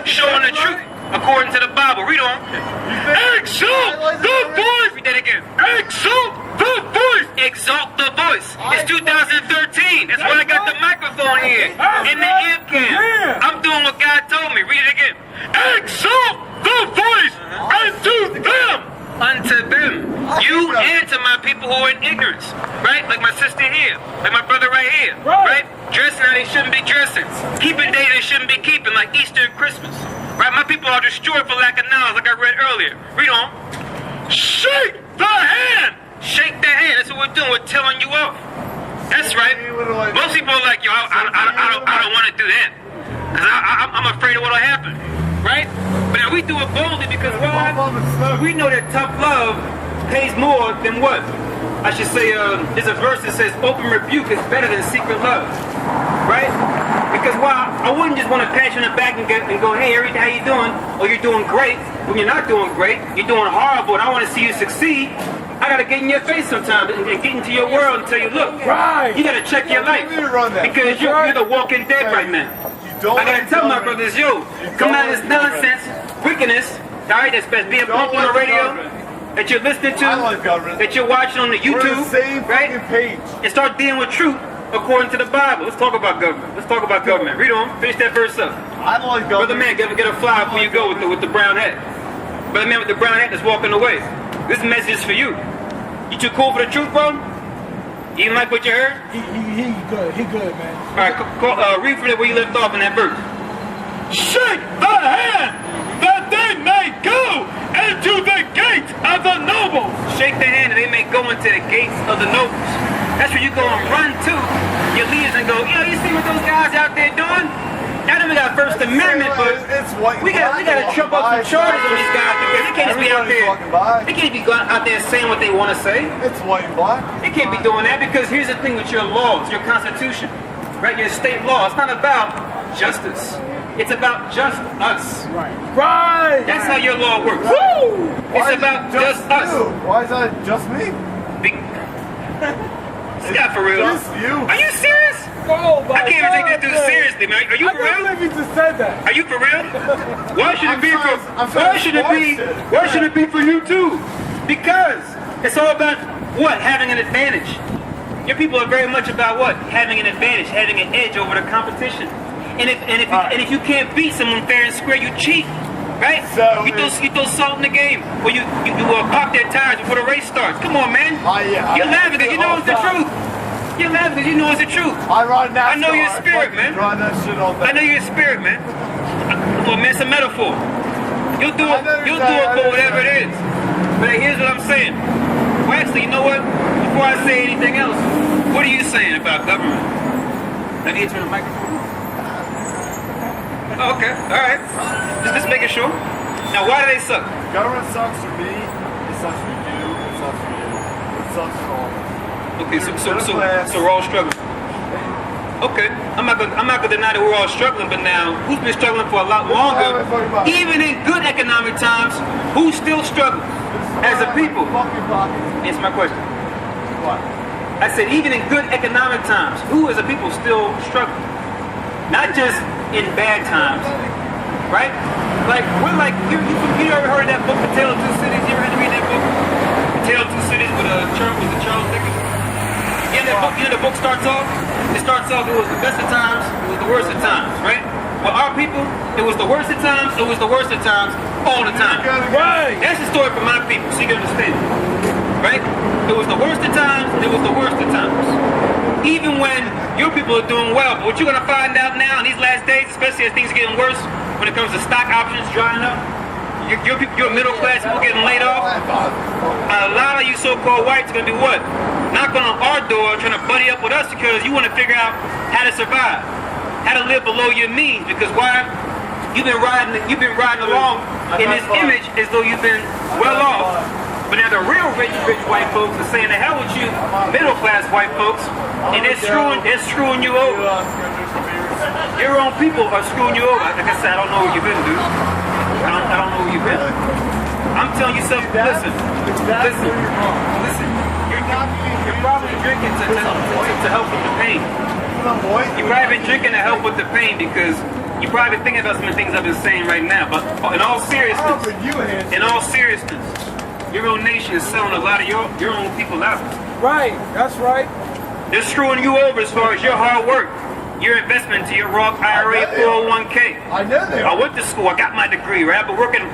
showing the truth according to the Bible. Read on. Exalt the voice. Read that again. Exalt the voice. Exalt the voice. It's 2013. That's why I got the microphone here in the ear cam. I'm doing what God told me. Read it again. Exalt the voice unto them. Unto them. You and to my people who are in ignorance. Right? Like my sister here. Like my brother right here. Right? Dressing how they shouldn't be dressing. Keeping days they shouldn't be keeping, like Easter and Christmas. Right? My people are destroyed for lack of knowledge, like I read earlier. Read on. Shake the hand! Shake the hand. That's what we're doing. We're telling you off. That's right. Most people are like, yo, I don't want to do that. Because I'm afraid of what'll happen. Right? But now we do it boldly because why? We know that tough love pays more than what? I should say, there's a verse that says open rebuke is better than secret love. Right? Because why? I wouldn't just want to pat you on the back and go, hey, how you doing? Or you're doing great. When you're not doing great, you're doing horrible, and I want to see you succeed. I got to get in your face sometimes and get into your world and tell you, look, you got to check your life. Because you're the walking dead right now. I got to tell my brothers, yo, come out of this nonsense, wickedness, all right, that's being pumped on the radio, that you're listening to, that you're watching on the YouTube, right? And start dealing with truth according to the Bible. Let's talk about government. Let's talk about government. Read on. Finish that verse up. I don't like government. Brother man, get a fly before you go with the brown hat. Brother man with the brown hat that's walking away. This message is for you. You too cool for the truth, bro? You didn't like what you heard? He good. He good, man. All right, read from where you left off in that verse. Shake the hand that they may go into the gate of the nobles. Shake the hand that they may go into the gates of the nobles. That's where you go and run to your leaders and go, yo, you see what those guys out there doing? I know we got First Amendment, but we got to trump up some charges on these guys because they can't just be out there. They can't be going out there saying what they want to say. It's white and black. They can't be doing that because here's the thing with your laws, your constitution, right? Your state law. It's not about justice. It's about just us. Right. That's how your law works. Woo! It's about just us. Why is that just me? It's not for real. Just you. Are you serious? Oh my I can't even take this God, dude man. seriously, man. Are you I for real? can't believe you just said that. Are you for real? Why should it be for? I'm Why should it be? Why should it be for you too? Because it's all about what? Having an advantage. Your people are very much about what? Having an advantage, having an edge over the competition. And if you can't beat someone fair and square, you cheat, right? So you throw salt in the game, or you pop their tires before the race starts. Come on, man. Yeah, You're laughing because you know it's the truth. You're laughing because you know it's the truth. I ride NASCAR. I know your spirit, man. Ride that shit all day. I know your spirit, man. Well, man, it's a metaphor. You'll do it for whatever it is. But here's what I'm saying. Well, actually, you know what? Before I say anything else, what are you saying about government? Let me turn the microphone. Oh, okay, all right. Just making sure. Now, why do they suck? Government sucks for me. It sucks for you. It sucks for you. It sucks for all of us. Okay, so we're all struggling. Okay, I'm not gonna deny that we're all struggling, but now who's been struggling for a lot longer? Even in good economic times, who still struggles as a people? Answer my question. What? I said even in good economic times, who as a people still struggle? Not just in bad times, right? Like we're like you ever heard of that book, The Tale of Two Cities? You ever had to read that book? The Tale of Two Cities with Charles Dickens. In that book, the book starts off. It starts off. It was the best of times. It was the worst of times, right? Well, our people, it was the worst of times. It was the worst of times all the time. Right. That's the story for my people, so you can understand, right? It was the worst of times. It was the worst of times. Even when your people are doing well, but what you're gonna find out now in these last days, especially as things are getting worse, when it comes to stock options drying up, your middle class people getting laid off. A lot of you so-called whites are gonna do what? Knocking on our door, trying to buddy up with us because you want to figure out how to survive, how to live below your means. Because why? You've been riding along in this image as though you've been well off. But now the real rich white folks are saying, "The hell with you, middle class white folks," and they're screwing you over. Your own people are screwing you over. Like I said, I don't know where you've been, dude. I don't know where you've been. I'm telling you something. Listen. You're probably drinking to help with the pain. You've probably been drinking to help with the pain because you're probably thinking about some of the things I've been saying right now, but in all seriousness, your own nation is selling a lot of your own people out. Right, that's right. They're screwing you over as far as your hard work, your investment into your Roth IRA, 401k. I know they I are. went to school, I got my degree, right? I've been working,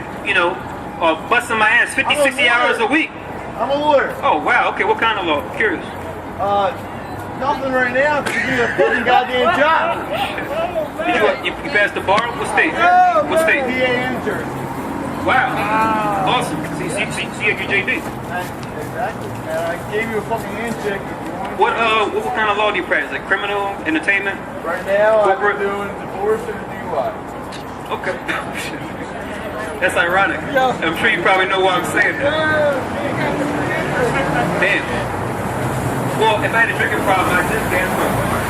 busting my ass 50, 60 hours a week. I'm a lawyer. Oh, wow, okay, what kind of law? Curious. Nothing right now to be a fucking goddamn job. Did you passed the bar? What state? What state? PA and Jersey. Wow. Awesome. So you have your JD. Exactly. And I gave you a fucking handshake. What kind of law do you practice? Like criminal, entertainment? Right now, corporate? I'm doing divorce and DUI. Okay. That's ironic. Yeah. I'm sure you probably know why I'm saying that. Damn. Well, if I had a drinking problem, I'd just dance for a car.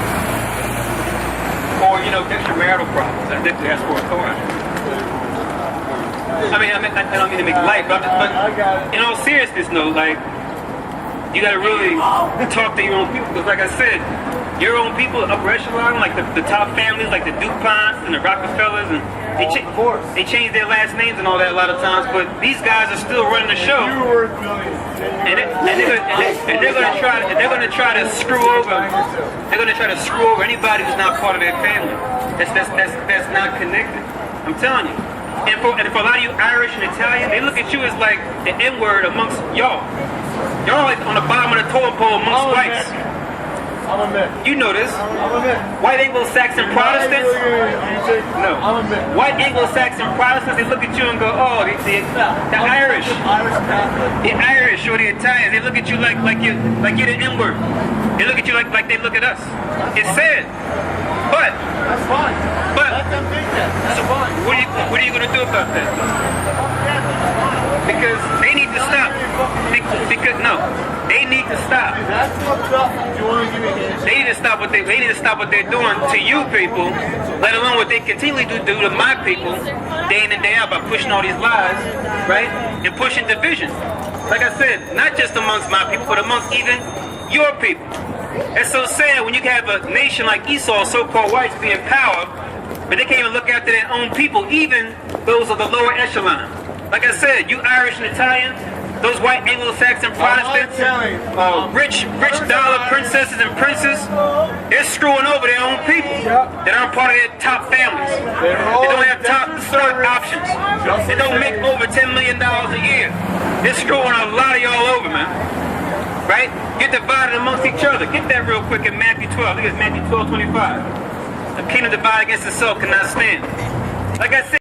Or, extramarital problems. I'd just ask for a car. I don't mean to make light, but in all seriousness, no, like, you gotta really talk to your own people, because like I said, your own people, upper echelon, like the top families, like the DuPonts and the Rockefellers, and they change their last names and all that a lot of times, but these guys are still running the show. You're worth millions. And they're gonna try to screw over. They're gonna try to screw over anybody who's not part of their family. That's not connected. I'm telling you. And for a lot of you Irish and Italian, they look at you as like the N-word amongst y'all. Y'all like on the bottom of the totem pole amongst whites. I'm a myth. You know this. I'm a myth. White Anglo-Saxon Protestants. No. I'm a myth. White Anglo-Saxon Protestants, they look at you and go, oh, the Irish. Irish Catholic. The Irish or the Italians, they look at you like you're the N-word. They look at you like they look at us. It's sad. But That's fine. But let them think that. That's fine. what are you gonna do about that? Because they need to stop. They need to stop. That's fucked up. You want to give me a handshake? They need to stop what they're doing to you people, let alone what they continually do to my people, day in and day out by pushing all these lies, right? And pushing division. Like I said, not just amongst my people, but amongst even your people. It's so sad when you have a nation like Esau, so-called whites, be in power, but they can't even look after their own people, even those of the lower echelon. Like I said, you Irish and Italians, those white Anglo-Saxon Protestants, rich dollar princesses and princes, they're screwing over their own people that aren't part of their top families. They don't have top stock options. They don't make over $10 million a year. They're screwing a lot of y'all over, man. Right? Get divided amongst each other. Get that real quick in Matthew 12. Look at Matthew 12:25. The kingdom divided against itself cannot stand. Like I said,